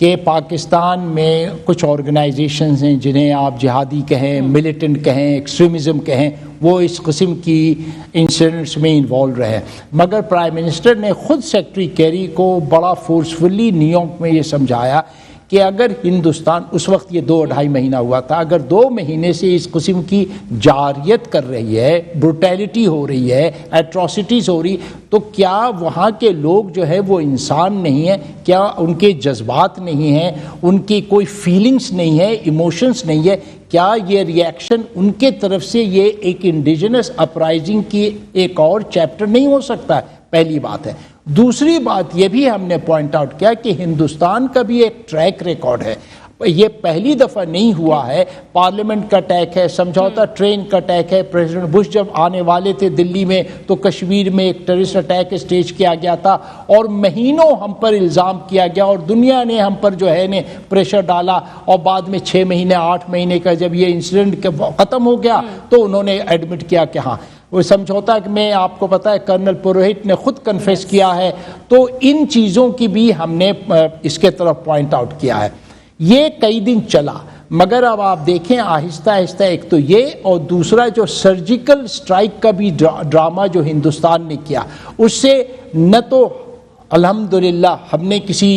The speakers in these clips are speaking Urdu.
کہ پاکستان میں کچھ آرگنائزیشنز ہیں جنہیں آپ جہادی کہیں، ملیٹنٹ کہیں، ایکسٹریمزم کہیں، وہ اس قسم کی انسیڈنٹس میں انوالو رہے، مگر پرائم منسٹر نے خود سیکرٹری کیری کو بڑا فورسفلی نیو یارک میں یہ سمجھایا کہ اگر ہندوستان، اس وقت یہ 2-2.5 مہینہ ہوا تھا، اگر 2 مہینے سے اس قسم کی جارحیت کر رہی ہے، بروٹیلٹی ہو رہی ہے، ایٹراسٹیز ہو رہی، تو کیا وہاں کے لوگ جو ہے وہ انسان نہیں ہیں؟ کیا ان کے جذبات نہیں ہیں؟ ان کی کوئی فیلنگز نہیں ہے، ایموشنز نہیں ہے؟ کیا یہ ری ایکشن ان کے طرف سے یہ ایک انڈیجنس اپرائزنگ کی ایک اور چیپٹر نہیں ہو سکتا ہے؟ پہلی بات ہے۔ دوسری بات یہ بھی ہم نے پوائنٹ آؤٹ کیا کہ ہندوستان کا بھی ایک ٹریک ریکارڈ ہے، یہ پہلی دفعہ نہیں ہوا ہے، پارلیمنٹ کا اٹیک ہے، سمجھوتا ٹرین کا اٹیک ہے، پریزیڈنٹ بش جب آنے والے تھے دلی میں تو کشمیر میں ایک ٹیررسٹ اٹیک اسٹیج کیا گیا تھا اور مہینوں ہم پر الزام کیا گیا اور دنیا نے ہم پر جو ہے پریشر ڈالا، اور بعد میں 6 مہینے 8 مہینے کا جب یہ انسیڈنٹ ختم ہو گیا تو انہوں نے ایڈمٹ کیا کہ ہاں وہ سمجھوتا کہ میں، آپ کو پتا ہے کرنل پروہت نے خود کنفیس کیا ہے، تو ان چیزوں کی بھی ہم نے اس کے طرف پوائنٹ آؤٹ کیا ہے۔ یہ کئی دن چلا، مگر اب آپ دیکھیں آہستہ آہستہ، ایک تو یہ، اور دوسرا جو سرجیکل سٹرائک کا بھی ڈرامہ جو ہندوستان نے کیا، اس سے نہ تو الحمدللہ ہم نے کسی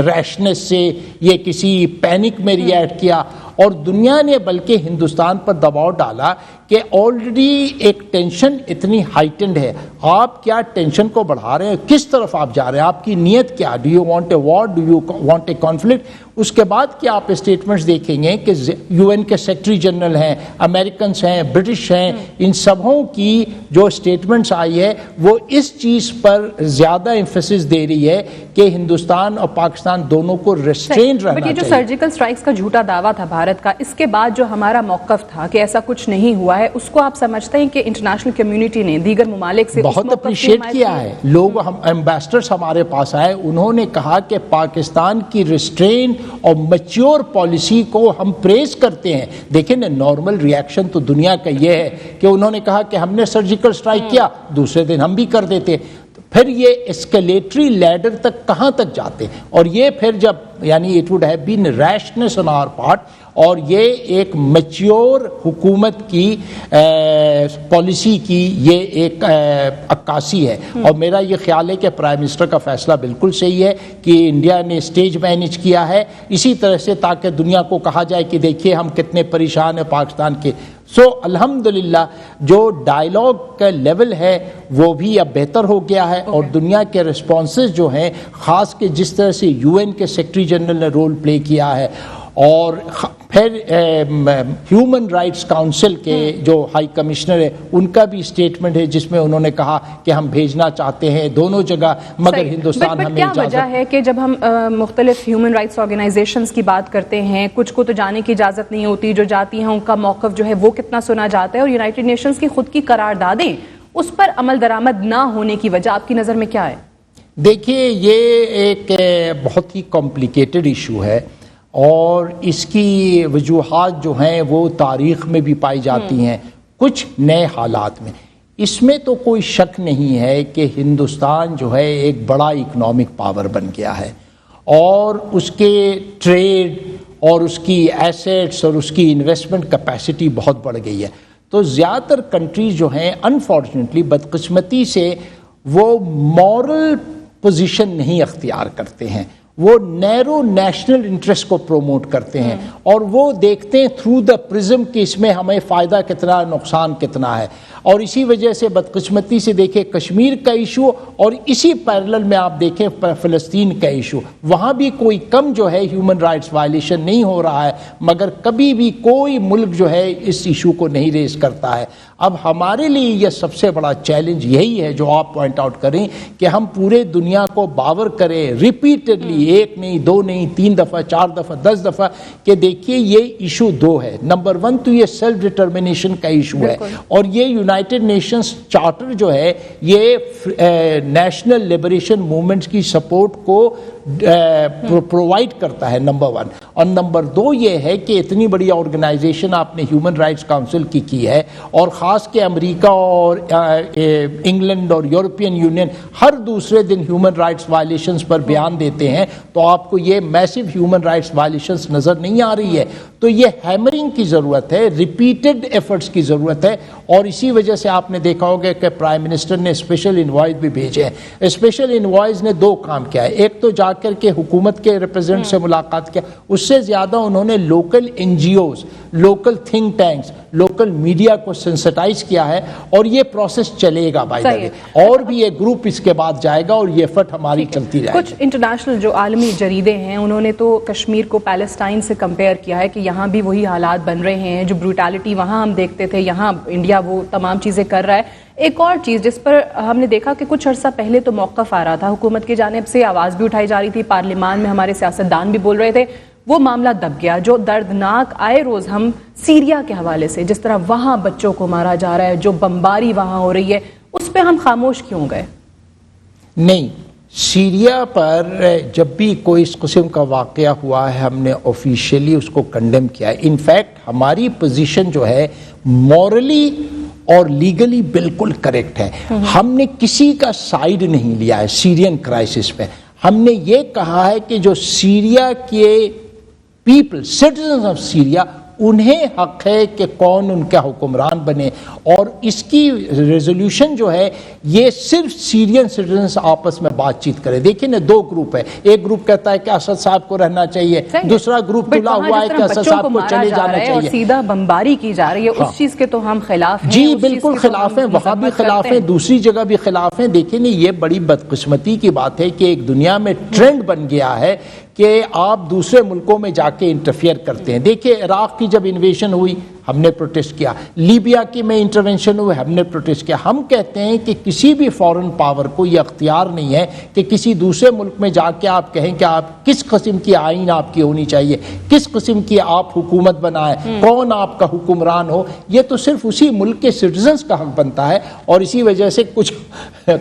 ریشنس سے یا کسی پینک میں ریئیکٹ کیا، اور دنیا نے بلکہ ہندوستان پر دباؤ ڈالا کہ آلریڈی ایک ٹینشن اتنی ہائٹنڈ ہے، آپ کیا ٹینشن کو بڑھا رہے ہیں، کس طرف آپ جا رہے ہیں، آپ کی نیت کیا، do you want a war, do you want a conflict. اس کے بعد کیا آپ اسٹیٹمنٹس دیکھیں گے کہ یو این کے سیکرٹری جنرل ہیں، امریکنس ہیں، برٹش ہیں، ان سبوں کی جو اسٹیٹمنٹس آئی ہے وہ اس چیز پر زیادہ ایمفیسس دے رہی ہے کہ ہندوستان اور پاکستان دونوں کو ریسٹرین رہنا چاہیے۔ جو سرجیکل سٹرائکس کا جھوٹا دعویٰ تھا بھارت کا، اس کے بعد جو ہمارا موقف تھا کہ ایسا کچھ نہیں ہوا ہے، اس کو آپ سمجھتے ہیں کہ انٹرنیشنل کمیونٹی نے دیگر ممالک سے بہت اپریشیٹ کیا ہے؟ لوگ، ہم ایمبیسڈرز ہمارے پاس آئے، انہوں نے کہا کہ پاکستان کی ریسٹرین اور میچور پالیسی کو ہم پریز کرتے ہیں۔ دیکھیں نا، نارمل ری ایکشن تو دنیا کا یہ ہے کہ انہوں نے کہا کہ ہم نے سرجیکل سٹرائک کیا، دوسرے دن ہم بھی کر دیتے، پھر یہ اسکیلیٹری لیڈر تک کہاں تک جاتے، اور یہ پھر جب یعنی it would have been rations on our part, اور یہ ایک میچور حکومت کی پالیسی کی یہ ایک عکاسی ہے، اور میرا یہ خیال ہے کہ پرائم منسٹر کا فیصلہ بالکل صحیح ہے کہ انڈیا نے اسٹیج مینیج کیا ہے اسی طرح سے تاکہ دنیا کو کہا جائے کہ دیکھیے ہم کتنے پریشان ہیں پاکستان کے۔ سو الحمدللہ جو ڈائیلاگ کا لیول ہے وہ بھی اب بہتر ہو گیا ہے، اور دنیا کے رسپانسز جو ہیں، خاص کے جس طرح سے یو این کے سیکرٹری جنرل نے رول پلے کیا ہے، اور پھر ہیومن رائٹس کاؤنسل کے جو ہائی کمشنر ہے ان کا بھی اسٹیٹمنٹ ہے جس میں انہوں نے کہا کہ ہم بھیجنا چاہتے ہیں دونوں جگہ، مگر ہندوستان ہمیں کیا وجہ ہے کہ جب ہم مختلف ہیومن رائٹس آرگنائزیشنز کی بات کرتے ہیں، کچھ کو تو جانے کی اجازت نہیں ہوتی، جو جاتی ہیں ان کا موقف جو ہے وہ کتنا سنا جاتا ہے، اور یونائٹڈ نیشنز کی خود کی قراردادیں اس پر عمل درآمد نہ ہونے کی وجہ آپ کی نظر میں کیا ہے؟ دیکھیے، یہ ایک بہت ہی کمپلیکیٹڈ ایشو ہے، اور اس کی وجوہات جو ہیں وہ تاریخ میں بھی پائی جاتی ہیں، کچھ نئے حالات میں۔ اس میں تو کوئی شک نہیں ہے کہ ہندوستان جو ہے ایک بڑا اکنامک پاور بن گیا ہے، اور اس کے ٹریڈ اور اس کی ایسیٹس اور اس کی انویسٹمنٹ کیپیسٹی بہت بڑھ گئی ہے۔ تو زیادہ تر کنٹریز جو ہیں انفارچونیٹلی، بدقسمتی سے، وہ مورل پوزیشن نہیں اختیار کرتے ہیں، وہ نیرو نیشنل انٹرسٹ کو پروموٹ کرتے ہیں، اور وہ دیکھتے ہیں تھرو دا پرزم کہ اس میں ہمیں فائدہ کتنا، نقصان کتنا ہے، اور اسی وجہ سے بدقسمتی سے دیکھیں کشمیر کا ایشو، اور اسی پیرلل میں آپ دیکھیں فلسطین کا ایشو، وہاں بھی کوئی کم جو ہے ہیومن رائٹس وائلیشن نہیں ہو رہا ہے، مگر کبھی بھی کوئی ملک جو ہے اس ایشو کو نہیں ریز کرتا ہے۔ اب ہمارے لیے یہ سب سے بڑا چیلنج یہی ہے جو آپ پوائنٹ آؤٹ کریں کہ ہم پورے دنیا کو باور کریں ریپیٹڈلی، 1 نہیں 2 نہیں 3 دفعہ 4 دفعہ 10 دفعہ، کہ دیکھیے یہ ایشو 2 ہے۔ نمبر 1 تو یہ سیلف ڈٹرمنیشن کا ایشو ہے، اور یہ یونائٹڈ نیشنز چارٹر جو ہے یہ نیشنل لبریشن موومنٹس کی سپورٹ کو پرووائڈ کرتا ہے، نمبر 1۔ اور نمبر 2 یہ ہے کہ اتنی بڑی آرگنائزیشن آپ نے ہیومن رائٹس کاؤنسل کی ہے، اور خاص کے امریکہ اور انگلینڈ اور یورپین یونین ہر دوسرے دن ہیومن رائٹس وائلیشنز پر بیان دیتے ہیں، تو آپ کو یہ میسو ہیومن رائٹس وائلیشنز نظر نہیں آ رہی ہے. تو یہ ہیمرنگ کی ضرورت ہے، ریپیٹڈ ایفرٹس کی ضرورت ہے، اور اسی وجہ سے آپ نے دیکھا ہوگا کہ پرائم منسٹر نے اسپیشل انوائس بھی بھیجے ہیں. اسپیشل انوائس نے 2 کام کیا ہے، ایک تو جا کر کے حکومت کے ریپرزینٹ سے ملاقات کیا، اس سے زیادہ انہوں نے local NGOs، local think tanks, local media کو سینسٹائز کیا ہے، اور یہ پروسیس چلے گا بائی دا وے، اور بھی ایک گروپ اس کے بعد جائے گا، اور یہ ایفرٹ ہماری چلتی رہے گی. کچھ انٹرنیشنل جو عالمی جریدے ہیں انہوں نے تو کشمیر کو پیلسٹائن سے کمپیئر کیا ہے کہ یہاں بھی وہی حالات بن رہے ہیں، جو بروٹیلٹی وہاں ہم دیکھتے تھے یہاں انڈیا وہ تمام چیزیں کر رہا ہے. ایک اور چیز جس پر ہم نے دیکھا کہ کچھ عرصہ پہلے تو موقف آ رہا تھا، حکومت کی جانب سے آواز بھی اٹھائی جا رہی تھی، پارلیمان میں ہمارے سیاستدان بھی بول رہے تھے، وہ معاملہ دب گیا. جو دردناک آئے روز ہم سیریا کے حوالے سے جس طرح وہاں بچوں کو مارا جا رہا ہے، جو بمباری وہاں ہو رہی ہے، اس پہ ہم خاموش کیوں گئے؟ نہیں، سیریا پر جب بھی کوئی اس قسم کا واقعہ ہوا ہے ہم نے آفیشیلی اس کو کنڈیم کیا ہے. انفیکٹ ہماری پوزیشن جو ہے مورلی اور لیگلی بالکل کریکٹ ہے. ہم نے کسی کا سائیڈ نہیں لیا ہے سیرین کرائسس پہ. ہم نے یہ کہا ہے کہ جو سیریا کے پیپل، سٹیزنز آف سیریا، انہیں حق ہے کہ کون ان کا حکمران بنے، اور اس کی ریزولوشن جو ہے یہ صرف سیرین سٹیزنز آپس میں بات چیت کرے. دیکھیں نا 2 گروپ ہے، ایک گروپ کہتا ہے کہ اسد صاحب کو رہنا چاہیے، دوسرا گروپ تلا ہوا ہے کہ اسد صاحب کو چلے جانا چاہیے، اور سیدھا بمباری کی جا رہی ہے. اس چیز کے تو ہم خلاف ہیں. جی بالکل خلاف ہیں، وہاں بھی خلاف ہیں، دوسری جگہ بھی خلاف ہیں. دیکھیں نا یہ بڑی بدقسمتی کی بات ہے کہ ایک دنیا میں ٹرینڈ بن گیا ہے کہ آپ دوسرے ملکوں میں جا کے انٹرفیئر کرتے ہیں. دیکھیں عراق کی جب انویژن ہوئی ہم نے پروٹیسٹ کیا، لیبیا کی میں انٹرونشن ہوئے ہم نے پروٹیسٹ کیا. ہم کہتے ہیں کہ کسی بھی فورن پاور کو یہ اختیار نہیں ہے کہ کسی دوسرے ملک میں جا کے آپ کہیں کہ آپ کس قسم کی آئین آپ کی ہونی چاہیے، کس قسم کی آپ حکومت بنائیں، کون آپ کا حکمران ہو. یہ تو صرف اسی ملک کے سٹیزنز کا حق بنتا ہے، اور اسی وجہ سے کچھ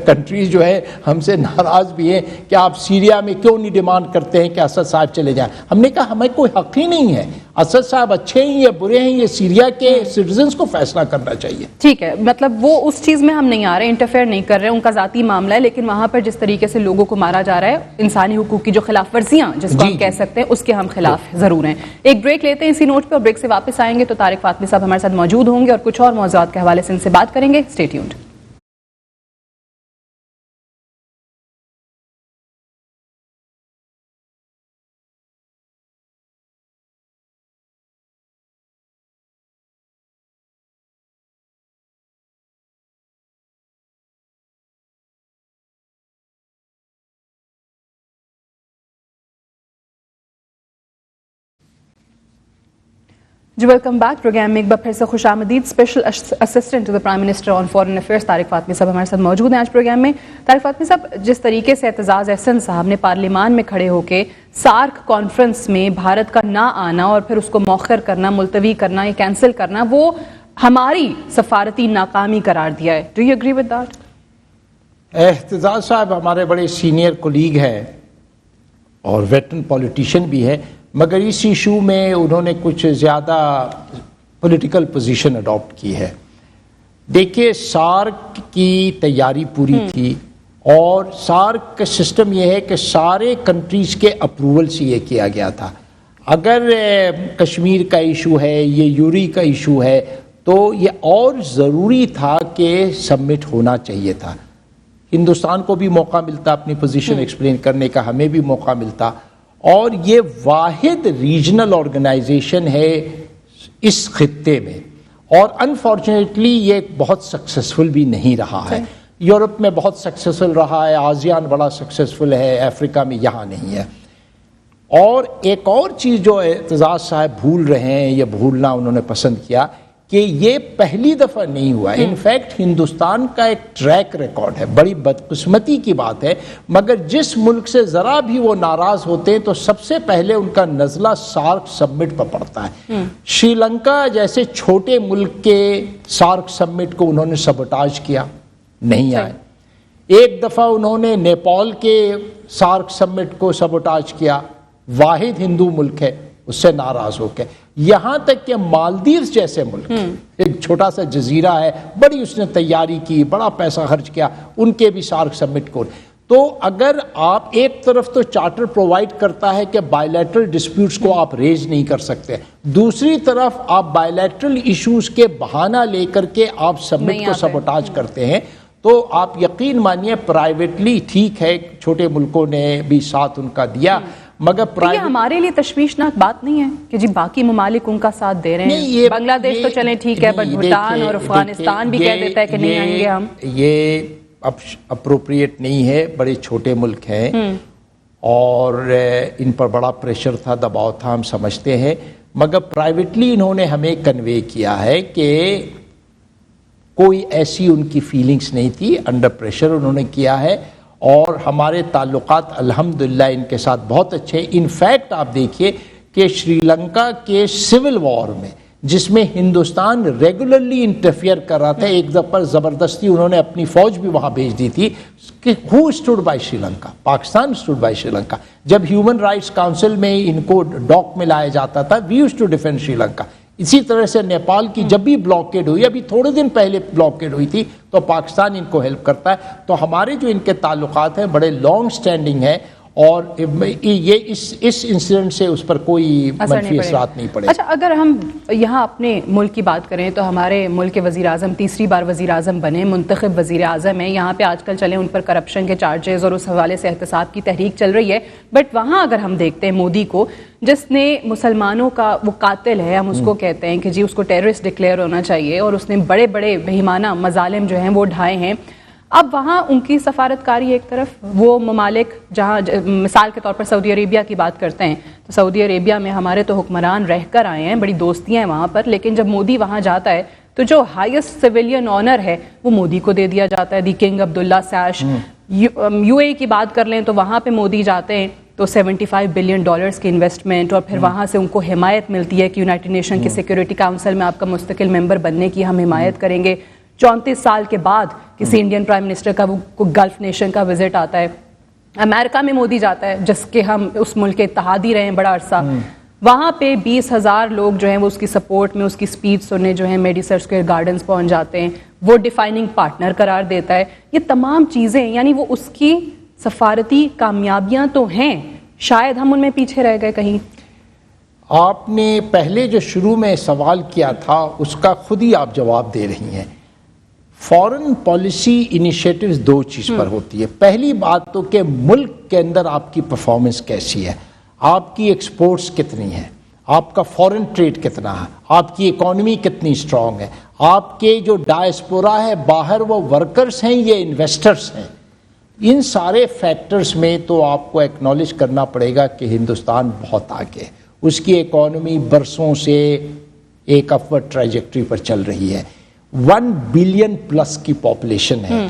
کنٹریز جو ہے ہم سے ناراض بھی ہیں کہ آپ سیریا میں کیوں نہیں ڈیمانڈ کرتے ہیں کہ اسد صاحب چلے جائیں. ہم نے کہا ہمیں کوئی حق ہی نہیں ہے، اسد صاحب اچھے ہیں یا برے ہیں یہ سیریا کے سٹیزنز کو فیصلہ کرنا چاہیے. ٹھیک ہے، مطلب وہ اس چیز میں ہم نہیں آ رہے، انٹرفیئر نہیں کر رہے، ان کا ذاتی معاملہ ہے، لیکن وہاں پر جس طریقے سے لوگوں کو مارا جا رہا ہے، انسانی حقوق کی جو خلاف ورزیاں جس کو ہم کہہ سکتے ہیں، اس کے ہم خلاف ضرور ہیں. ایک بریک لیتے ہیں اسی نوٹ پہ، اور بریک سے واپس آئیں گے تو طارق فاطمی صاحب ہمارے ساتھ موجود ہوں گے اور کچھ اور موضوعات کے حوالے سے ان سے بات کریں گے. Stay tuned. جی ویلکم بیک. پروگرام میں ایک بار پھر سے خوش آمدید. Special assistant to the prime minister on foreign affairs Tariq Fatemi صاحب ہمارے ساتھ موجود ہیں آج پروگرام میں. طارق فاطمی صاحب، جس طریقے سے اعتزاز احسن صاحب نے پارلیمان میں کھڑے ہو کے سارک کانفرنس میں بھارت کا نہ آنا اور پھر اس کو مؤخر کرنا، ملتوی کرنا یا کینسل کرنا، وہ ہماری سفارتی ناکامی قرار دیا ہے. Do you agree with that? Aitzaz صاحب ہمارے بڑے سینئر کولیگ ہیں اور ویٹرن پولیٹیشین بھی ہے، مگر اس ایشو میں انہوں نے کچھ زیادہ پولیٹیکل پوزیشن اڈاپٹ کی ہے. دیکھیے سارک کی تیاری پوری تھی، اور سارک کا سسٹم یہ ہے کہ سارے کنٹریز کے اپروول سے یہ کیا گیا تھا. اگر کشمیر کا ایشو ہے، یہ یوری کا ایشو ہے، تو یہ اور ضروری تھا کہ سبمٹ ہونا چاہیے تھا. ہندوستان کو بھی موقع ملتا اپنی پوزیشن ایکسپلین کرنے کا، ہمیں بھی موقع ملتا، اور یہ واحد ریجنل آرگنائزیشن ہے اس خطے میں، اور انفارچونیٹلی یہ بہت سکسیسفل بھی نہیں رہا ہے. یورپ میں بہت سکسیسفل رہا ہے، آسیان بڑا سکسیسفل ہے، افریقہ میں یہاں نہیں ہے. اور ایک اور چیز جو اعتزاز صاحب بھول رہے ہیں، یہ بھولنا انہوں نے پسند کیا کہ یہ پہلی دفعہ نہیں ہوا. انفیکٹ ہندوستان کا ایک ٹریک ریکارڈ ہے، بڑی بدقسمتی کی بات ہے، مگر جس ملک سے ذرا بھی وہ ناراض ہوتے ہیں تو سب سے پہلے ان کا نزلہ سارک سبمٹ پر پڑتا ہے. شری لنکا جیسے چھوٹے ملک کے سارک سبمٹ کو انہوں نے سبوٹاج کیا، نہیں آئے. ایک دفعہ انہوں نے نیپال کے سارک سبمٹ کو سبوٹاج کیا، واحد ہندو ملک ہے، اس سے ناراض ہو کے، یہاں تک کہ مالدیوز جیسے ملک، ایک چھوٹا سا جزیرہ ہے، بڑی اس نے تیاری کی، بڑا پیسہ خرچ کیا، ان کے بھی سارک سمٹ کو. تو اگر آپ ایک طرف تو چارٹر پرووائڈ کرتا ہے کہ بائیلیٹرل ڈسپیوٹس کو آپ ریز نہیں کر سکتے، دوسری طرف آپ بائیلیٹرل ایشوز کے بہانہ لے کر کے آپ سمٹ کو سبوٹاج کرتے ہیں، تو آپ یقین مانیے پرائیویٹلی ٹھیک ہے چھوٹے ملکوں نے بھی ساتھ ان کا دیا، مگر یہ ہمارے لیے تشویشناک بات نہیں ہے کہ جی باقی ممالک ان کا ساتھ دے رہے ہیں، بنگلہ دیش تو چلیں ٹھیک ہے، بٹ بھوٹان اور افغانستان بھی کہہ دیتا ہے کہ نہیں آئیں گے ہم. یہ اپروپریٹ نہیں ہے، بڑے چھوٹے ملک ہیں اور ان پر بڑا پریشر تھا، دباؤ تھا، ہم سمجھتے ہیں، مگر پرائیویٹلی انہوں نے ہمیں کنوے کیا ہے کہ کوئی ایسی ان کی فیلنگز نہیں تھی، انڈر پریشر انہوں نے کیا ہے، اور ہمارے تعلقات الحمدللہ ان کے ساتھ بہت اچھے. انفیکٹ آپ دیکھیے کہ سری لنکا کے سول وار میں جس میں ہندوستان ریگولرلی انٹرفیئر کر رہا تھا، ایک دفعہ زبردستی انہوں نے اپنی فوج بھی وہاں بھیج دی تھی، کہ who stood by Sri Lanka? Pakistan stood by Sri Lanka. جب ہیومن رائٹس کاؤنسل میں ان کو ڈاک میں لایا جاتا تھا، we used to defend Sri Lanka. اسی طرح سے نیپال کی جب بھی بلاکیڈ ہوئی، ابھی تھوڑے دن پہلے بلاکیڈ ہوئی تھی، تو پاکستان ان کو ہیلپ کرتا ہے. تو ہمارے جو ان کے تعلقات ہیں بڑے لانگ سٹینڈنگ ہیں، اور یہ اس انسیڈنٹ سے اس پر کوئی منفی اثرات نہیں پڑے. اچھا، اگر ہم یہاں اپنے ملک کی بات کریں تو ہمارے ملک کے وزیر اعظم تیسری بار وزیر اعظم بنے، منتخب وزیر اعظم ہیں. یہاں پہ آج کل چلیں ان پر کرپشن کے چارجز اور اس حوالے سے احتساب کی تحریک چل رہی ہے، بٹ وہاں اگر ہم دیکھتے ہیں مودی کو، جس نے مسلمانوں کا وہ قاتل ہے، ہم اس کو کہتے ہیں کہ جی اس کو ٹیررسٹ ڈکلیئر ہونا چاہیے، اور اس نے بڑے بڑے بہیمانہ مظالم جو ہیں وہ ڈھائے ہیں. اب وہاں ان کی سفارتکاری ایک طرف، وہ ممالک جہاں مثال کے طور پر سعودی عربیہ کی بات کرتے ہیں، تو سعودی عربیہ میں ہمارے تو حکمران رہ کر آئے ہیں، بڑی دوستیاں ہیں وہاں پر، لیکن جب مودی وہاں جاتا ہے تو جو ہائیسٹ سویلین آنر ہے وہ مودی کو دے دیا جاتا ہے، دی کنگ عبداللہ سیش. یو اے کی بات کر لیں تو وہاں پہ مودی جاتے ہیں تو $75 بلین کی انویسٹمنٹ، اور پھر وہاں سے ان کو حمایت ملتی ہے کہ یونائٹڈ نیشن کی سیکورٹی کاؤنسل میں آپ کا مستقل ممبر بننے کی ہم حمایت کریں گے. 34 سال کے بعد کسی انڈین پرائم منسٹر کا وہ گلف نیشن کا وزٹ آتا ہے. امریکہ میں مودی جاتا ہے جس کے ہم اس ملک کے اتحادی رہے ہیں بڑا عرصہ، وہاں پہ 20,000 لوگ جو ہیں وہ اس کی سپورٹ میں اس کی اسپیچ سننے جو ہیں میڈیسن اسکوائر گارڈنز پہنچ جاتے ہیں، وہ ڈیفائننگ پارٹنر قرار دیتا ہے. یہ تمام چیزیں یعنی وہ اس کی سفارتی کامیابیاں تو ہیں، شاید ہم ان میں پیچھے رہ گئے کہیں. آپ نے پہلے جو شروع میں سوال کیا تھا اس کا خود ہی آپ جواب دے رہی ہیں. فارن پالیسی انیشیٹوز دو چیز پر ہوتی ہے. پہلی بات تو کہ ملک کے اندر آپ کی پرفارمنس کیسی ہے، آپ کی ایکسپورٹس کتنی ہیں، آپ کا فارن ٹریڈ کتنا ہے، آپ کی اکانومی کتنی اسٹرانگ ہے، آپ کے جو ڈائسپورا ہے باہر وہ ورکرز ہیں یا انویسٹرز ہیں. ان سارے فیکٹرز میں تو آپ کو ایکنالج کرنا پڑے گا کہ ہندوستان بہت آگے ہے، اس کی اکانومی برسوں سے ایک اپورڈ ٹریجیکٹری پر چل رہی ہے. 1 بلین پلس کی پاپولیشن ہے،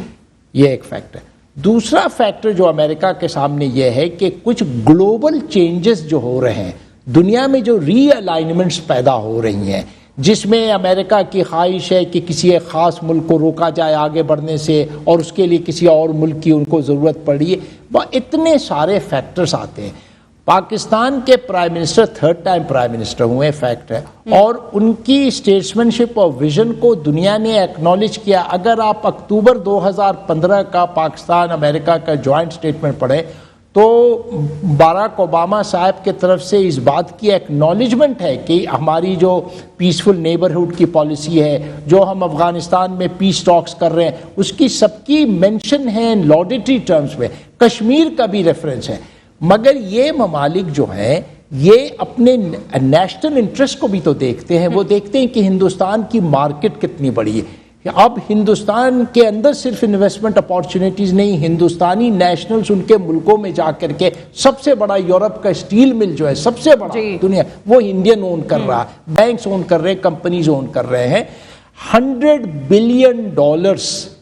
یہ ایک فیکٹر. دوسرا فیکٹر جو امریکہ کے سامنے یہ ہے کہ کچھ گلوبل چینجز جو ہو رہے ہیں دنیا میں، جو ری الائنمنٹس پیدا ہو رہی ہیں، جس میں امریکہ کی خواہش ہے کہ کسی ایک خاص ملک کو روکا جائے آگے بڑھنے سے، اور اس کے لیے کسی اور ملک کی ان کو ضرورت پڑی ہے. وہ اتنے سارے فیکٹرز آتے ہیں. پاکستان کے prime minister 3rd time prime minister ہوئے، فیکٹ ہے، اور ان کی اسٹیٹسمنشپ اور ویژن کو دنیا نے ایکنالج کیا. اگر آپ اکتوبر 2015 کا پاکستان امریکہ کا جوائنٹ اسٹیٹمنٹ پڑھیں تو باراک اوباما صاحب کے طرف سے اس بات کی ایکنالجمنٹ ہے کہ ہماری جو پیسفل نیبرہڈ کی پالیسی ہے، جو ہم افغانستان میں پیس ٹاکس کر رہے ہیں، اس کی سب کی مینشن ہے لاڈیٹری ٹرمز میں. کشمیر کا بھی ریفرنس ہے. مگر یہ ممالک جو ہیں یہ اپنے نیشنل انٹرسٹ کو بھی تو دیکھتے ہیں. وہ دیکھتے ہیں کہ ہندوستان کی مارکیٹ کتنی بڑی ہے. اب ہندوستان کے اندر صرف انویسٹمنٹ اپارچونیٹیز نہیں، ہندوستانی نیشنلز ان کے ملکوں میں جا کر کے سب سے بڑا یورپ کا اسٹیل مل جو ہے سب سے بڑا دنیا، وہ انڈین اون کر رہا ہے، بینکس اون کر رہے ہیں، کمپنیز اون کر رہے ہیں. $100 بلین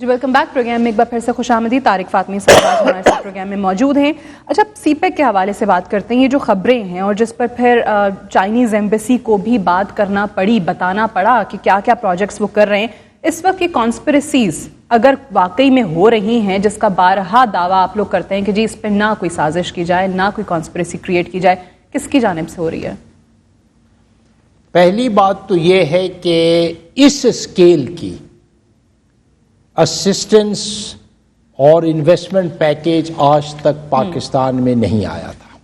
جی ویلکم بیک. پروگرام میں ایک بار پھر سے خوش آمدید. طارق فاطمی صاحب آج ہمارے ساتھ پروگرام میں موجود ہیں. اچھا سی پیک کے حوالے سے بات کرتے ہیں. یہ جو خبریں ہیں اور جس پر پھر چائنیز ایمبیسی کو بھی بات کرنا پڑی, بتانا پڑا کہ کیا کیا پروجیکٹس وہ کر رہے ہیں, اس وقت یہ کانسپریسیز اگر واقعی میں ہو رہی ہیں جس کا بارہا دعویٰ آپ لوگ کرتے ہیں کہ جی اس پہ نہ کوئی سازش کی جائے, نہ کوئی کانسپریسی کریٹ کی جائے, کس کی جانب سے ہو رہی ہے؟ پہلی بات تو یہ ہے کہ اس اسکیل کی اسسٹنس اور انویسٹمنٹ پیکیج آج تک پاکستان میں نہیں آیا تھا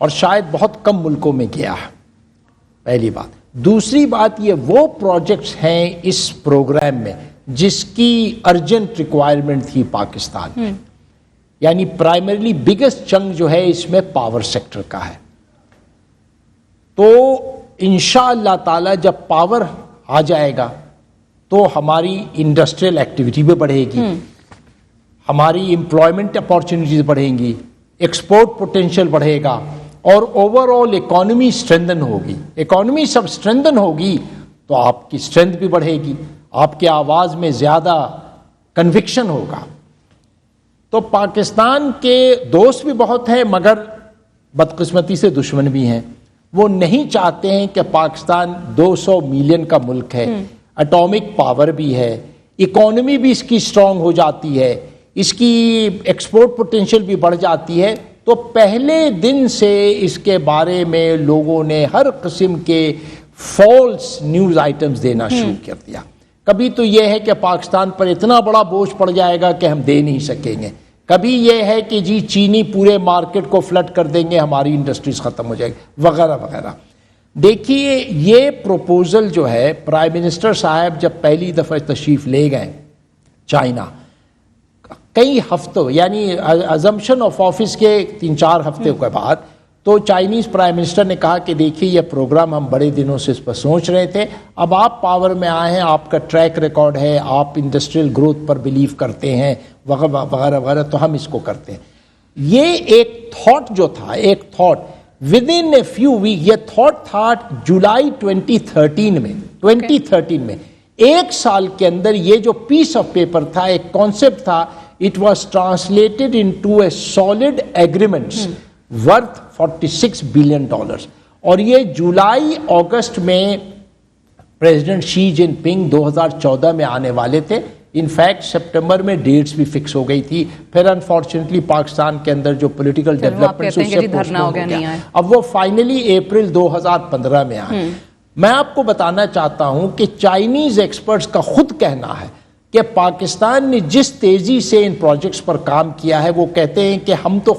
اور شاید بہت کم ملکوں میں گیا ہے. پہلی بات. دوسری بات, یہ وہ پروجیکٹس ہیں اس پروگرام میں جس کی ارجنٹ ریکوائرمنٹ تھی پاکستان میں. یعنی پرائمریلی بگیسٹ چنک جو ہے اس میں پاور سیکٹر کا ہے. تو انشاءاللہ تعالی جب پاور آ جائے گا تو ہماری انڈسٹریل ایکٹیویٹی بھی بڑھے گی, ہماری امپلائمنٹ اپارچونیٹیز بڑھیں گی, ایکسپورٹ پوٹینشیل بڑھے گا اور اوور آل اکانومی اسٹرینتھن ہوگی. اکانومی سب اسٹرینتھن ہوگی تو آپ کی اسٹرینتھ بھی بڑھے گی, آپ کی آواز میں زیادہ کنوکشن ہوگا. تو پاکستان کے دوست بھی بہت ہیں مگر بدقسمتی سے دشمن بھی ہیں. وہ نہیں چاہتے ہیں کہ پاکستان 200 ملین کا ملک ہے, اٹامک پاور بھی ہے, اکانومی بھی اس کی اسٹرانگ ہو جاتی ہے, اس کی ایکسپورٹ پوٹینشیل بھی بڑھ جاتی ہے. تو پہلے دن سے اس کے بارے میں لوگوں نے ہر قسم کے فالس نیوز آئٹمز دینا شروع کر دیا. کبھی تو یہ ہے کہ پاکستان پر اتنا بڑا بوجھ پڑ جائے گا کہ ہم دے نہیں سکیں گے, کبھی یہ ہے کہ جی چینی پورے مارکیٹ کو فلڈ کر دیں گے, ہماری انڈسٹریز ختم ہو جائے گی وغیرہ وغیرہ. دیکھیے یہ پروپوزل جو ہے پرائم منسٹر صاحب جب پہلی دفعہ تشریف لے گئے چائنا, کئی ہفتوں یعنی ازمپشن آف آفس کے 3-4 ہفتے کے بعد, تو چائنیز پرائم منسٹر نے کہا کہ دیکھیے یہ پروگرام ہم بڑے دنوں سے اس پر سوچ رہے تھے, اب آپ پاور میں آئے ہیں, آپ کا ٹریک ریکارڈ ہے, آپ انڈسٹریل گروتھ پر بلیو کرتے ہیں وغیرہ وغیرہ, تو ہم اس کو کرتے ہیں. یہ ایک تھاٹ جو تھا, ایک thought within a few week, یہ تھاٹ تھا جولائی 2013 میں, ایک سال کے اندر یہ جو پیس آف پیپر تھا, ایک کانسیپٹ تھا, it was translated into a solid agreements worth $46 billion. اور یہ جولائی اگست میں پریزیڈنٹ شی جن پنگ 2014 میں آنے والے تھے. انفیکٹ سپٹمبر میں ڈیٹس بھی فکس ہو گئی تھی, پھر انفارچونیٹلی پاکستان کے اندر جو پولیٹیکل ڈیولپمنٹس اس سے پوسٹ ہو گیا, اب وہ فائنلی اپریل 2015 میں آئے. میں آپ کو بتانا چاہتا ہوں کہ چائنیز ایکسپرٹس کا خود کہنا ہے کہ پاکستان نے جس تیزی سے ان پروجیکٹس پر کام کیا ہے, وہ کہتے ہیں کہ ہم تو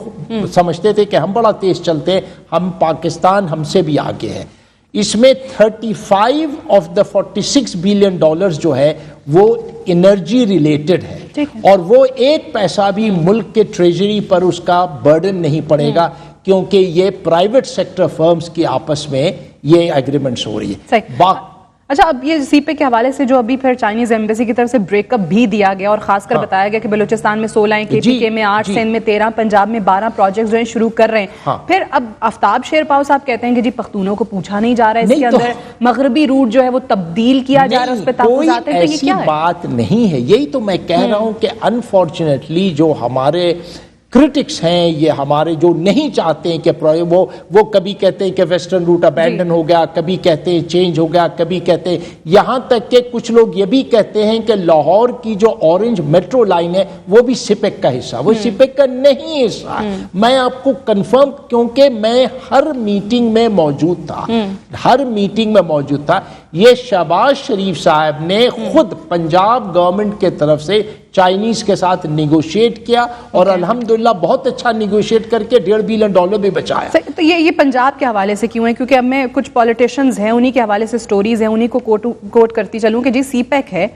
سمجھتے تھے کہ ہم بڑا تیز چلتے ہیں, ہم پاکستان ہم سے بھی آگے ہے. اس میں 35 آف دا 46 بلین ڈالرز جو ہے وہ انرجی ریلیٹڈ ہے, اور وہ ایک پیسہ بھی ملک کے ٹریجری پر اس کا برڈن نہیں پڑے گا, کیونکہ یہ پرائیویٹ سیکٹر فرمز کی آپس میں یہ ایگریمنٹس ہو رہی ہے. اچھا, اب یہ سی پے کے حوالے سے جو ابھی پھر چائنیز ایمبیسی کی طرف سے بریک اپ بھی دیا گیا, اور خاص کر بتایا گیا کہ بلوچستان میں 16 ہیں, کے پی کے میں 8, سندھ میں 13, پنجاب میں 12 پروجیکٹس جو ہیں شروع کر رہے ہیں. پھر اب آفتاب شیر پاؤ صاحب کہتے ہیں کہ جی پختونوں کو پوچھا نہیں جا رہا ہے, اس کے اندر مغربی روٹ جو ہے وہ تبدیل کیا جا رہا ہے, اس پہ تحفظات ہیں. تو یہ کیا ہے؟ بات نہیں ہے, یہی تو میں کہہ رہا ہوں کہ انفارچونیٹلی جو ہمارے کرٹکس ہیں, یہ ہمارے جو نہیں چاہتے ہیں کہ وہ کبھی کہتے ہیں کہ ویسٹرن روٹ ابینڈن ہو گیا, کبھی کہتے ہیں چینج ہو گیا, کبھی کہتے ہیں, یہاں تک کہ کچھ لوگ یہ بھی کہتے ہیں کہ لاہور کی جو اورنج میٹرو لائن ہے وہ بھی سپیک کا حصہ, وہ سپیک کا نہیں حصہ. میں آپ کو کنفرم, کیونکہ میں ہر میٹنگ میں موجود تھا, یہ شہباز شریف صاحب نے خود پنجاب گورنمنٹ کے طرف سے چائنیز کے ساتھ نیگوشیٹ کیا, اور الحمدللہ بہت اچھا نیگوشیٹ کر کے $1.5 بلین بھی بچایا. تو یہ پنجاب کے حوالے سے کیوں ہے؟ کیونکہ اب میں کچھ پولیٹیشنز ہیں, انہی کے حوالے سے سٹوریز ہیں, انہی کو کوٹ کرتی چلوں کہ جی سی پیک ہے,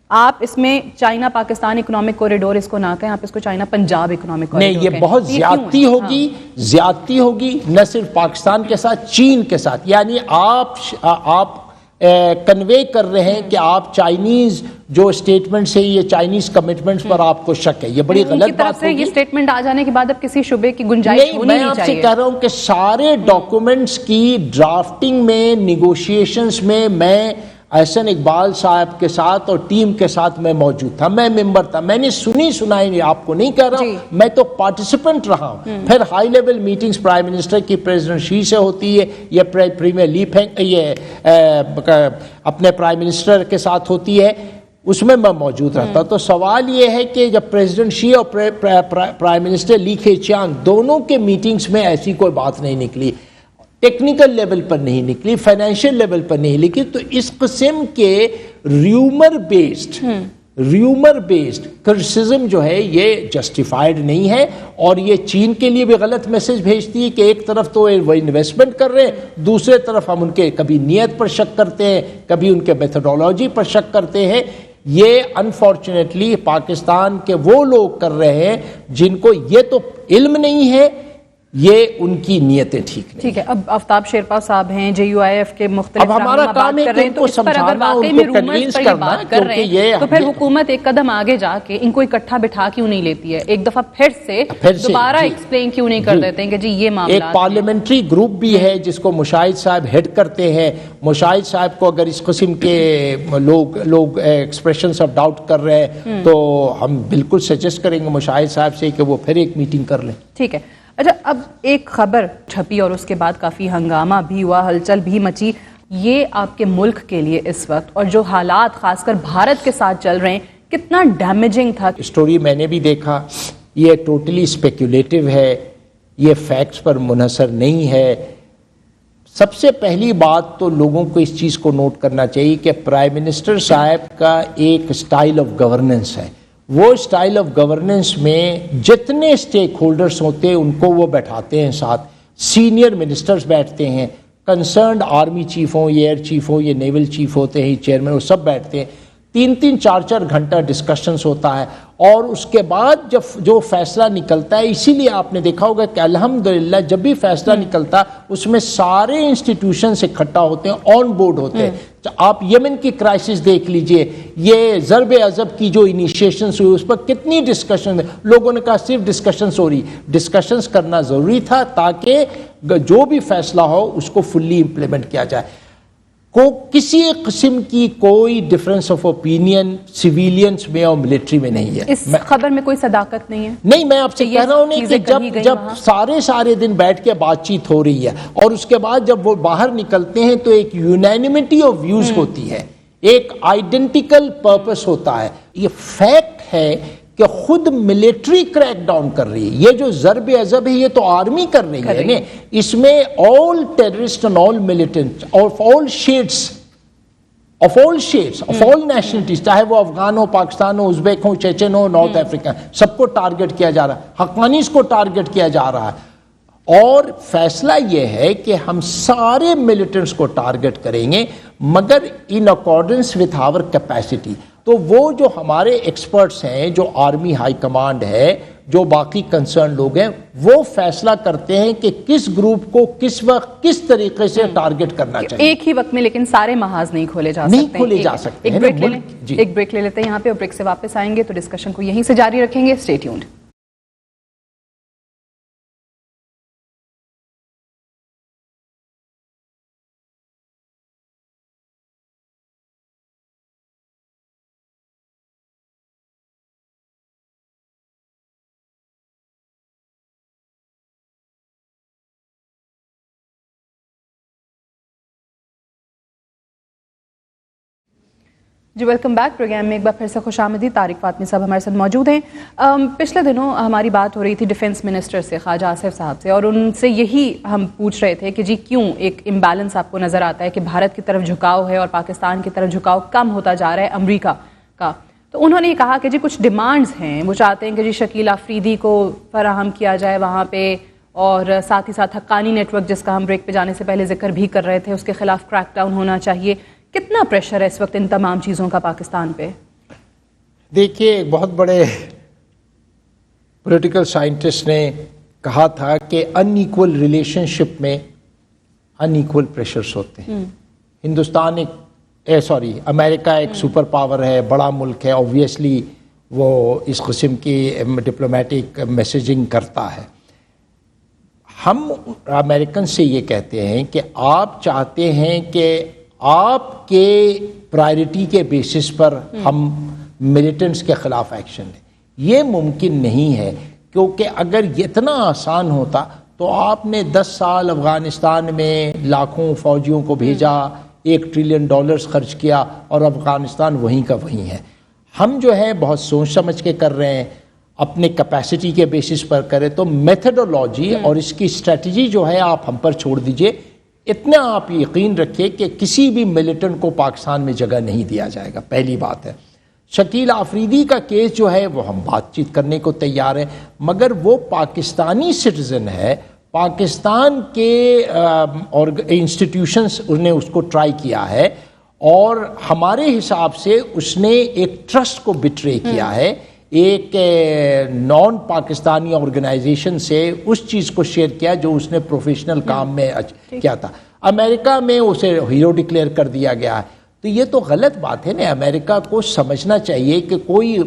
آپ اس میں چائنا پاکستان اکنامک کوریڈور اس کو نہ کہیں, آپ اس کو چائنا پنجاب اکنامک کوریڈور نہیں, یہ بہت زیادتی ہوگی نہ صرف پاکستان کے ساتھ, چین کے ساتھ. یعنی آپ کنوے کر رہے ہیں کہ آپ چائنیز جو اسٹیٹمنٹس ہیں, یہ چائنیز کمٹمنٹس پر آپ کو شک ہے, یہ بڑی غلط بات ہے. یہ اسٹیٹمنٹ آ جانے کے بعد اب کسی شبے کی گنجائش ہونی نہیں چاہیے. میں آپ سے کہہ رہا ہوں کہ سارے ڈاکومنٹس کی ڈرافٹنگ میں, نیگوشیشنز میں احسن اقبال صاحب کے ساتھ اور ٹیم کے ساتھ میں موجود تھا, میں ممبر تھا, میں نے سنائی نہیں, آپ کو نہیں کہہ رہا ہوں, میں تو پارٹیسپینٹ رہا ہوں. پھر high level meetings prime minister کی پریزیڈنٹ شی سے ہوتی ہے, یا پریمیئر یہ اپنے پرائم منسٹر کے ساتھ ہوتی ہے, اس میں موجود رہتا. تو سوال یہ ہے کہ جب پریزیڈنٹ شی اور پرائم منسٹر لی کھیچیانگ دونوں کے میٹنگز میں ایسی کوئی بات نہیں نکلی, ٹیکنیکل لیول پر نہیں نکلی, فائنینشیل لیول پر نہیں نکلی, تو اس قسم کے ریومر بیسڈ کرٹیسزم جو ہے یہ جسٹیفائڈ نہیں ہے, اور یہ چین کے لیے بھی غلط میسج بھیجتی ہے کہ ایک طرف تو وہ انویسٹمنٹ کر رہے ہیں, دوسرے طرف ہم ان کے کبھی نیت پر شک کرتے ہیں, کبھی ان کے میتھڈولوجی پر شک کرتے ہیں. یہ انفارچونیٹلی پاکستان کے وہ لوگ کر رہے ہیں جن کو یہ تو علم نہیں ہے, یہ ان کی نیتیں ٹھیک نہیں. ٹھیک ہے, اب آفتاب شیرپا صاحب ہیں JUIF کے مختلف, اب ہمارا کام ہے کہ ان کو سمجھانا, ان کو کنوینس کرنا, کیونکہ یہ تو پھر حکومت ایک قدم آگے جا کے ان کو اکٹھا بٹھا کیوں نہیں لیتی ہے, ایک دفعہ پھر سے دوبارہ ایکسپلین کیوں نہیں کر دیتے ہیں کہ جی یہ معاملہ. ایک پارلیمنٹری گروپ بھی ہے جس کو مشاہد صاحب ہیڈ کرتے ہیں. مشاہد صاحب کو اگر اس قسم کے لوگ ایکسپریشنز آف ڈاؤٹ کر رہے ہیں تو ہم بالکل سجیسٹ کریں گے مشاہد صاحب سے کہ وہ پھر ایک میٹنگ کر لیں. ٹھیک ہے. اچھا, اب ایک خبر چھپی اور اس کے بعد کافی ہنگامہ بھی ہوا, ہلچل بھی مچی. یہ آپ کے ملک کے لیے اس وقت اور جو حالات خاص کر بھارت کے ساتھ چل رہے ہیں کتنا ڈیمیجنگ تھا. اسٹوری میں نے بھی دیکھا, یہ ٹوٹلی اسپیکولیٹو ہے, یہ فیکٹس پر منحصر نہیں ہے. سب سے پہلی بات تو لوگوں کو اس چیز کو نوٹ کرنا چاہیے کہ پرائم منسٹر صاحب کا ایک سٹائل آف گورننس ہے. وہ سٹائل آف گورننس میں جتنے سٹیک ہولڈرز ہوتے ہیں ان کو وہ بیٹھاتے ہیں ساتھ, سینئر منسٹرز بیٹھتے ہیں, کنسرنڈ آرمی چیف ہوں, یہ ایئر چیف ہوں, یہ نیول چیف ہوتے ہیں, چیئرمین, وہ سب بیٹھتے ہیں. 3-4 گھنٹہ ڈسکشنز ہوتا ہے, اور اس کے بعد جب جو فیصلہ نکلتا ہے, اسی لیے آپ نے دیکھا ہوگا کہ الحمدللہ جب بھی فیصلہ نکلتا اس میں سارے انسٹیٹیوشنز اکٹھا ہوتے ہیں, آن بورڈ ہوتے ہیں. آپ یمن کی کرائسس دیکھ لیجئے, یہ ضرب عضب کی جو انیشیشنز ہوئی اس پر کتنی ڈسکشن, لوگوں نے کہا صرف ڈسکشنز ہو رہی. ڈسکشنز کرنا ضروری تھا تاکہ جو بھی فیصلہ ہو اس کو فلی امپلیمنٹ کیا جائے. کسی قسم کی کوئی ڈفرنس آف اوپینین سویلینز میں اور ملٹری میں نہیں ہے. اس خبر میں کوئی صداقت نہیں ہے. نہیں, میں آپ سے کہہ رہا ہوں کہ جب سارے دن بیٹھ کے بات چیت ہو رہی ہے اور اس کے بعد جب وہ باہر نکلتے ہیں تو ایک یونینیمٹی آف ویوز ہوتی ہے, ایک آئیڈینٹیکل پرپس ہوتا ہے. یہ فیکٹ ہے کہ خود ملٹری کریک ڈاؤن کر رہی ہے. یہ جو ضرب عضب ہے یہ تو آرمی کر رہی ہے نا. اس میں all terrorist and all militant of all shades of all nationalities, چاہے وہ افغان ہو, پاکستان ہو, ازبیک ہو, چیچن ہو, نارتھ افریقن, سب کو ٹارگٹ کیا جا رہا ہے, حقانیز کو ٹارگٹ کیا جا رہا ہے. اور فیصلہ یہ ہے کہ ہم سارے ملیٹنٹس کو ٹارگٹ کریں گے مگر in accordance with our capacity. تو وہ جو ہمارے ایکسپرٹس ہیں, جو آرمی ہائی کمانڈ ہے, جو باقی کنسرن لوگ ہیں, وہ فیصلہ کرتے ہیں کہ کس گروپ کو کس وقت کس طریقے سے ٹارگٹ کرنا چاہیے. ایک ہی وقت میں لیکن سارے محاذ نہیں کھولے جا سکتے. ایک بریک لے لیتے ہیں یہاں پہ, اور بریک سے واپس آئیں گے تو ڈسکشن کو یہیں سے جاری رکھیں گے. Stay tuned. جی ویلکم بیک. پروگرام میں ایک بار پھر سے خوش آمدید. طارق فاطمی صاحب ہمارے ساتھ موجود ہیں. پچھلے دنوں ہماری بات ہو رہی تھی ڈیفنس منسٹر سے, خواجہ آصف صاحب سے, اور ان سے یہی ہم پوچھ رہے تھے کہ جی کیوں ایک امبیلنس آپ کو نظر آتا ہے کہ بھارت کی طرف جھکاؤ ہے اور پاکستان کی طرف جھکاؤ کم ہوتا جا رہا ہے امریکہ کا. تو انہوں نے یہ کہا کہ جی کچھ ڈیمانڈز ہیں, وہ چاہتے ہیں کہ جی شکیل آفریدی کو فراہم کیا جائے وہاں پہ, اور ساتھ ہی ساتھ حقانی نیٹ ورک جس کا ہم بریک پہ جانے سے پہلے ذکر بھی کر رہے تھے, اس کے خلاف کریک ڈاؤن ہونا چاہیے. کتنا پریشر ہے اس وقت ان تمام چیزوں کا پاکستان پہ؟ دیکھیے, ایک بہت بڑے پولیٹیکل سائنٹسٹ نے کہا تھا کہ ان ایکول ریلیشن شپ میں ان ایکول پریشرز ہوتے ہیں. ہندوستان امریکہ ایک سپر پاور ہے, بڑا ملک ہے, آبویسلی وہ اس قسم کی ڈپلومیٹک میسیجنگ کرتا ہے. ہم امریکن سے یہ کہتے ہیں کہ آپ چاہتے ہیں کہ آپ کے پرائرٹی کے بیسس پر ہم ملیٹنٹس کے خلاف ایکشن لیں. یہ ممکن نہیں ہے، کیونکہ اگر یہ اتنا آسان ہوتا تو آپ نے 10 سال افغانستان میں لاکھوں فوجیوں کو بھیجا، $1 ٹریلین خرچ کیا، اور افغانستان وہیں کا وہیں ہے. ہم جو ہے بہت سوچ سمجھ کے کر رہے ہیں، اپنے کیپیسٹی کے بیسس پر کریں. تو میتھڈولوجی اور اس کی اسٹریٹجی جو ہے آپ ہم پر چھوڑ دیجئے. اتنا آپ یقین رکھیے کہ کسی بھی ملیٹنٹ کو پاکستان میں جگہ نہیں دیا جائے گا. پہلی بات ہے. شکیل آفریدی کا کیس جو ہے وہ ہم بات چیت کرنے کو تیار ہیں، مگر وہ پاکستانی سٹیزن ہے. پاکستان کے انسٹیٹیوشنز نے اس کو ٹرائی کیا ہے، اور ہمارے حساب سے اس نے ایک ٹرسٹ کو بٹرے کیا ہے. ایک نان پاکستانی آرگنائزیشن سے اس چیز کو شیئر کیا جو اس نے پروفیشنل کام میں کیا تھا. امریکہ میں اسے ہیرو ڈکلیئر کر دیا گیا ہے. تو یہ تو غلط بات ہے نا. امریکہ کو سمجھنا چاہیے کہ کوئی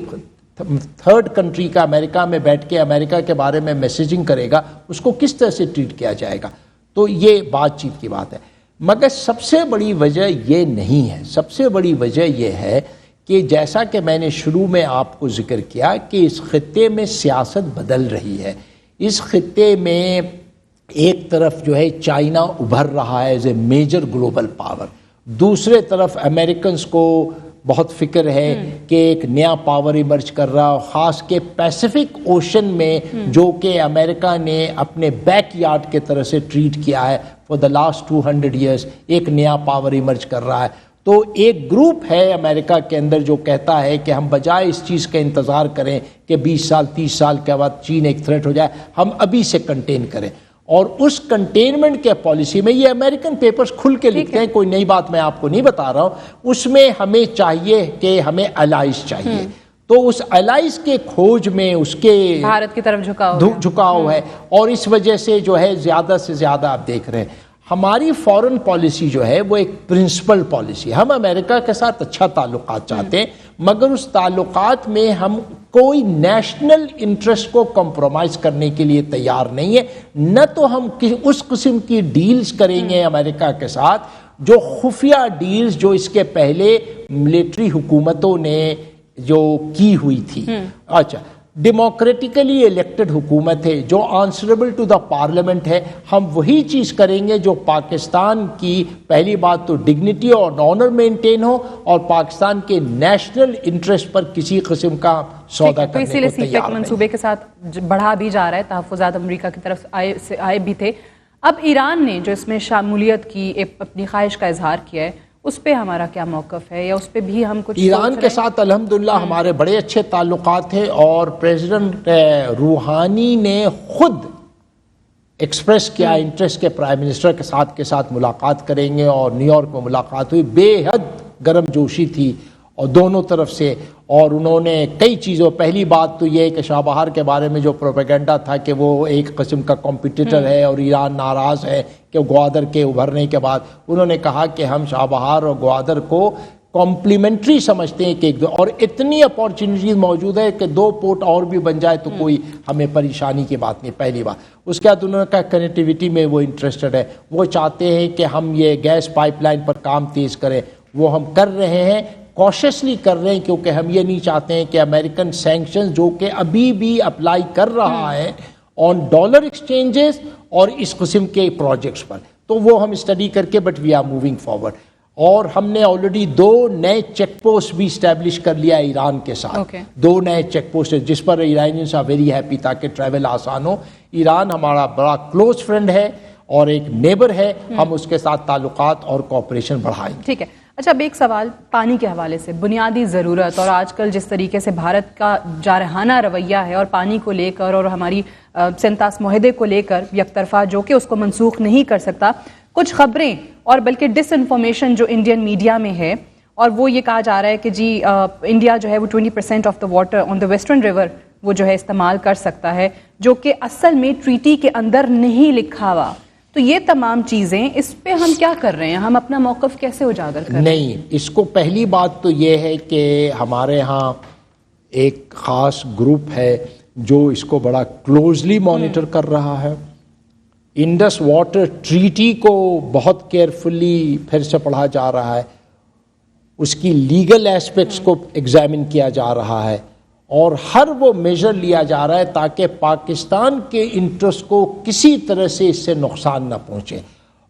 تھرڈ کنٹری کا امریکہ میں بیٹھ کے امریکہ کے بارے میں میسیجنگ کرے گا، اس کو کس طرح سے ٹریٹ کیا جائے گا. تو یہ بات چیت کی بات ہے. مگر سب سے بڑی وجہ یہ نہیں ہے. سب سے بڑی وجہ یہ ہے کہ جیسا کہ میں نے شروع میں آپ کو ذکر کیا کہ اس خطے میں سیاست بدل رہی ہے. اس خطے میں ایک طرف جو ہے چائنا ابھر رہا ہے as a major global power, دوسرے طرف امریکنز کو بہت فکر ہے کہ ایک نیا پاور ایمرج کر رہا ہے، خاص کے پیسیفک اوشن میں جو کہ امریکہ نے اپنے بیک یارڈ کے طرح سے ٹریٹ کیا ہے فار دا لاسٹ 200 ایئرس. ایک نیا پاور ایمرج کر رہا ہے. تو ایک گروپ ہے امریکہ کے اندر جو کہتا ہے کہ ہم بجائے اس چیز کا انتظار کریں کہ 20 سال 30 سال کے بعد چین ایک تھریٹ ہو جائے، ہم ابھی سے کنٹین کریں. اور اس کنٹینمنٹ کے پالیسی میں یہ امریکن پیپرز کھل کے لکھتے ہیں، کوئی نئی بات میں آپ کو نہیں بتا رہا ہوں. اس میں ہمیں چاہیے کہ ہمیں الائز چاہیے. تو اس الائز کے کھوج میں اس کے بھارت کی طرف جھکاؤ ہے، اور اس وجہ سے جو ہے زیادہ سے زیادہ آپ دیکھ رہے ہیں ہماری فورن پالیسی جو ہے وہ ایک پرنسپل پالیسی. ہم امریکہ کے ساتھ اچھا تعلقات چاہتے ہیں، مگر اس تعلقات میں ہم کوئی نیشنل انٹرسٹ کو کمپرومائز کرنے کے لیے تیار نہیں ہے. نہ تو ہم اس قسم کی ڈیلز کریں گے امریکہ کے ساتھ جو خفیہ ڈیلز جو اس کے پہلے ملٹری حکومتوں نے جو کی ہوئی تھی. اچھا، ڈیموکریٹیکلی الیکٹڈ حکومت ہے جو آنسریبل ٹو دا پارلیمنٹ ہے. ہم وہی چیز کریں گے جو پاکستان کی پہلی بات تو ڈگنیٹی اور آنر مینٹین ہو، اور پاکستان کے نیشنل انٹرسٹ پر کسی قسم کا سودا کرنے کو تیار نہیں. منصوبے کے ساتھ بڑھا بھی جا رہا ہے. تحفظات امریکہ کی طرف آئے بھی تھے. اب ایران نے جو اس میں شمولیت کی اپنی خواہش کا اظہار کیا ہے، اس پہ ہمارا کیا موقف ہے، یا اس پہ بھی ہم کچھ ایران کے ساتھ الحمدللہ ہمارے بڑے اچھے تعلقات ہیں، اور پریزیڈنٹ روحانی نے خود ایکسپریس کیا انٹرسٹ کے پرائم منسٹر کے ساتھ ملاقات کریں گے، اور نیو یارک میں ملاقات ہوئی. بے حد گرم جوشی تھی اور دونوں طرف سے، اور انہوں نے کئی چیزوں، پہلی بات تو یہ کہ شاہ بہار کے بارے میں جو پروپیگنڈا تھا کہ وہ ایک قسم کا کمپٹیٹر ہے اور ایران ناراض ہے کہ گوادر کے ابھرنے کے بعد، انہوں نے کہا کہ ہم شاہ بہار اور گوادر کو کمپلیمنٹری سمجھتے ہیں کہ اور اتنی اپارچونیٹیز موجود ہے کہ 2 پورٹ اور بھی بن جائے تو کوئی ہمیں پریشانی کی بات نہیں. پہلی بات. اس کے بعد انہوں نے کہا کنیکٹیویٹی میں وہ انٹرسٹڈ ہے، وہ چاہتے ہیں کہ ہم یہ گیس پائپ لائن پر کام تیز کریں. وہ ہم کر رہے ہیں، کوششلی کر رہے ہیں، کیونکہ ہم یہ نہیں چاہتے ہیں کہ امریکن سینکشنز جو کہ ابھی بھی اپلائی کر رہا ہے آن ڈالر ایکسچینجز اور اس قسم کے پروجیکٹس پر، تو وہ ہم اسٹڈی کر کے but we are moving forward. اور ہم نے آلریڈی 2 نئے چیک پوسٹ بھی اسٹیبلش کر لیا ایران کے ساتھ. 2 نئے چیک پوسٹ جس پر ایرانیز آر ویری ہیپی تاکہ ٹریول آسان ہو. ایران ہمارا بڑا کلوز فرینڈ ہے اور ایک نیبر ہے، ہم اس کے ساتھ تعلقات اور کوآپریشن بڑھائیں گے. ٹھیک ہے. اچھا، اب ایک سوال پانی کے حوالے سے. بنیادی ضرورت اور آج کل جس طریقے سے بھارت کا جارحانہ رویہ ہے اور پانی کو لے کر اور ہماری سینتاس معاہدے کو لے کر یک طرفہ جو کہ اس کو منسوخ نہیں کر سکتا، کچھ خبریں اور بلکہ ڈس انفارمیشن جو انڈین میڈیا میں ہے، اور وہ یہ کہا جا رہا ہے کہ جی انڈیا جو ہے وہ 20% of the water on the western river وہ جو ہے استعمال کر سکتا ہے، جو کہ اصل میں ٹریٹی کے اندر نہیں لکھا ہوا. تو یہ تمام چیزیں، اس پہ ہم کیا کر رہے ہیں؟ ہم اپنا موقف کیسے اجاگر کر رہے ہیں؟ نہیں، اس کو پہلی بات تو یہ ہے کہ ہمارے ہاں ایک خاص گروپ ہے جو اس کو بڑا کلوزلی مانیٹر کر رہا ہے، انڈس واٹر ٹریٹی کو بہت کیئرفلی پھر سے پڑھا جا رہا ہے, اس کی لیگل ایسپیکٹس کو ایگزامن کیا جا رہا ہے, اور ہر وہ میجر لیا جا رہا ہے تاکہ پاکستان کے انٹرسٹ کو کسی طرح سے اس سے نقصان نہ پہنچے.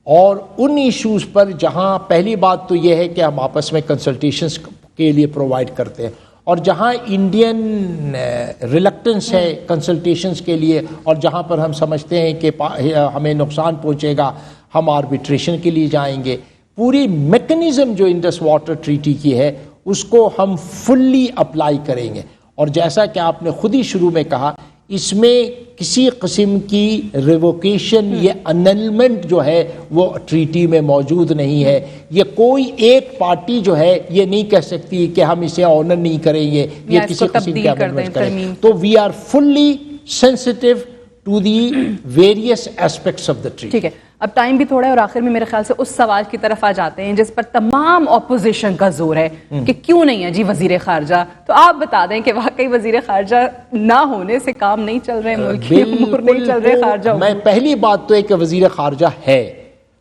اور ان ایشوز پر جہاں پہلی بات تو یہ ہے کہ ہم آپس میں کنسلٹیشنز کے لیے پرووائڈ کرتے ہیں, اور جہاں انڈین ریلکٹنس ہے کنسلٹیشنز کے لیے, اور جہاں پر ہم سمجھتے ہیں کہ ہمیں نقصان پہنچے گا, ہم آربیٹریشن کے لیے جائیں گے. پوری میکنزم جو انڈس واٹر ٹریٹی کی ہے اس کو ہم فلی اپلائی کریں گے. اور جیسا کہ آپ نے خود ہی شروع میں کہا, اس میں کسی قسم کی ریووکیشن یا انلمنٹ جو ہے وہ ٹریٹی میں موجود نہیں ہے. یہ کوئی ایک پارٹی جو ہے یہ نہیں کہہ سکتی کہ ہم اسے آنر نہیں کریں گے, یہ کسی قسم کی امینڈمنٹ کریں. تو we are fully sensitive to the various aspects of the treaty. ٹھیک ہے, اب ٹائم بھی تھوڑا ہے اور آخر میں میرے خیال سے اس سوال کی طرف آ جاتے ہیں جس پر تمام اپوزیشن کا زور ہے کہ کیوں نہیں ہے جی وزیر خارجہ. تو آپ بتا دیں کہ واقعی وزیر خارجہ نہ ہونے سے کام نہیں چل رہے, ملکی امور نہیں چل رہے خارجہ امور. میں پہلی بات تو ہے کہ وزیر خارجہ ہے,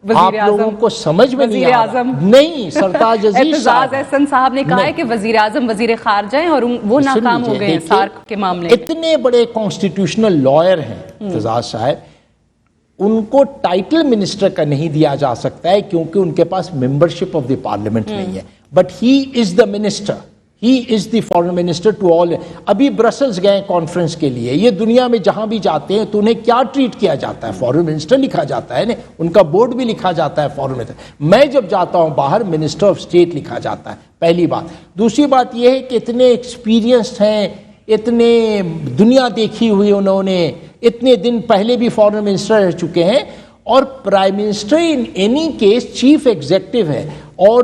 آپ لوگوں کو سمجھ میں نہیں آ رہا. نہیں, سرتاج عزیز احسن صاحب نے کہا ہے کہ وزیر اعظم وزیر خارجہ ہیں اور وہ ناکام ہو گئے ہیں سارک کے معاملے. اتنے بڑے کانسٹیٹیوشنل لائر ہیں اعتزاز صاحب, ان کو ٹائٹل منسٹر کا نہیں دیا جا سکتا ہے کیونکہ ان کے پاس ممبرشپ آف دی پارلیمنٹ نہیں ہے. But he is the minister, he is the foreign minister to all. ابھی برسلز گئے کانفرنس کے لیے, یہ دنیا میں جہاں بھی جاتے ہیں تو انہیں کیا ٹریٹ کیا جاتا ہے؟ فارن منسٹر لکھا جاتا ہے نا, ان کا بورڈ بھی لکھا جاتا ہے فارن منسٹر. میں جب جاتا ہوں باہر منسٹر آف اسٹیٹ لکھا جاتا ہے, پہلی بات. دوسری بات یہ ہے کہ اتنے ایکسپیرینسڈ ہیں, اتنے دنیا دیکھی ہوئی انہوں نے, اتنے دن پہلے بھی فارن منسٹر رہ چکے ہیں, اور prime minister in any case chief executive ہے. اور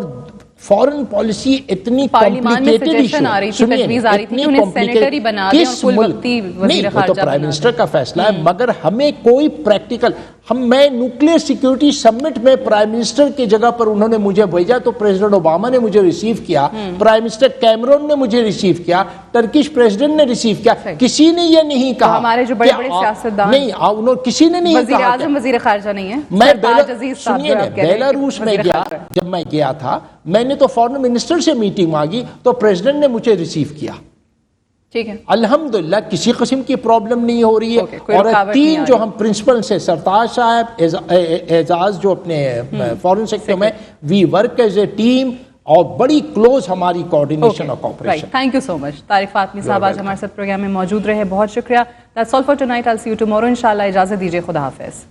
فارن پالیسی اتنی کمپلیکیٹڈ ایشو, کس ملک نہیں, وہ تو پرائم منسٹر کا فیصلہ ہے, مگر ہمیں کوئی پریکٹیکل, میں نیوکلیئر سیکیورٹی سمٹ میں پرائم منسٹر کی جگہ پر انہوں نے مجھے بھیجا تو پریزیڈنٹ اوباما نے مجھے ریسیو کیا, پرائم منسٹر کیمرون نے مجھے ریسیو کیا, ٹرکش پریزیڈنٹ نے ریسیو کیا. کسی نے یہ نہیں کہا, ہمارے جو بڑے بڑے سیاستدان نہیں, کسی نے نہیں کہا وزیر اعظم وزیر خارجہ نہیں ہے. میں بیلاروس میں گیا, جب میں گیا تھا میں نے تو فارن منسٹر سے میٹنگ مانگی تو پریزیڈنٹ نے مجھے ریسیو کیا. ٹھیک ہے, الحمدللہ کسی قسم کی پرابلم نہیں ہو رہی ہے. اور تین جو ہم پرنسپل سے, سرتاج صاحب, اعزاز جو اپنے فارن سیکٹر میں, we work as a team, اور بڑی کلوز ہماری کوآرڈینیشن اور cooperation. Thank you so much. Tariq Fatemi صاحب آج ہمارے ساتھ پروگرام میں موجود رہے, بہت شکریہ. That's all for tonight. I'll see you tomorrow. انشاءاللہ اجازت دیجیے, خدا حافظ.